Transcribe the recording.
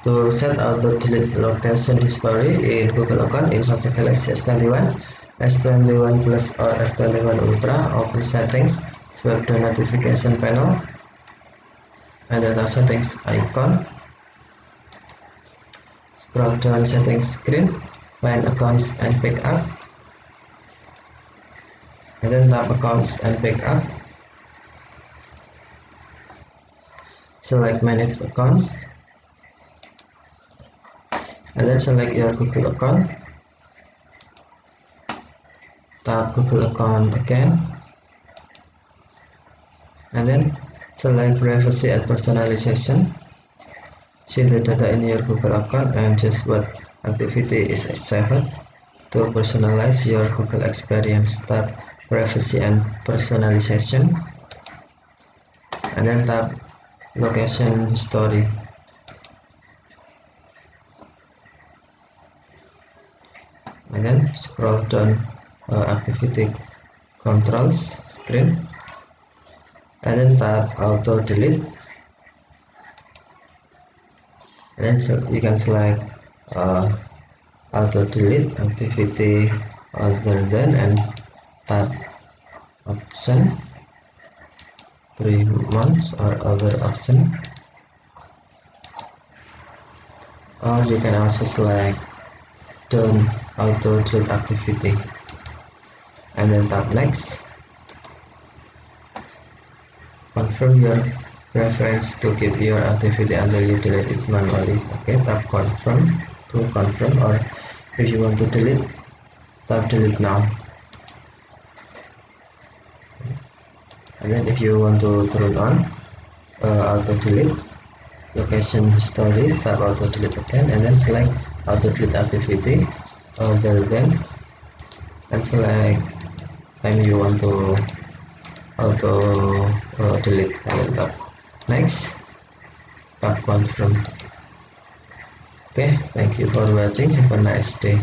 To set auto delete location history in Google account in Samsung Galaxy S21, S21 Plus or S21 Ultra, open settings, swipe the notification panel, and then the settings icon. Scroll down settings screen, find accounts and backup, and then tap accounts and backup. Select manage accounts, and then select your Google account. Tap Google account again, and then select privacy and personalization. See the data in your Google account and choose what activity is saved. To personalize your Google experience, tap privacy and personalization, and then tap location history. And then scroll down activity controls screen, and then tap auto delete, and then you can select auto delete activity other than and tap option 3 months or other option, or you can also select don't auto delete activity, and then tap next. Confirm your preference to keep your activity until you delete it manually. Okay, tap confirm to confirm, or if you want to delete, tap delete now. And then if you want to turn on auto delete location history, tap auto delete again, and then select auto delete activity other than, and select time you want to auto delete, and then tap next, tap confirm. Okay, thank you for watching. Have a nice day.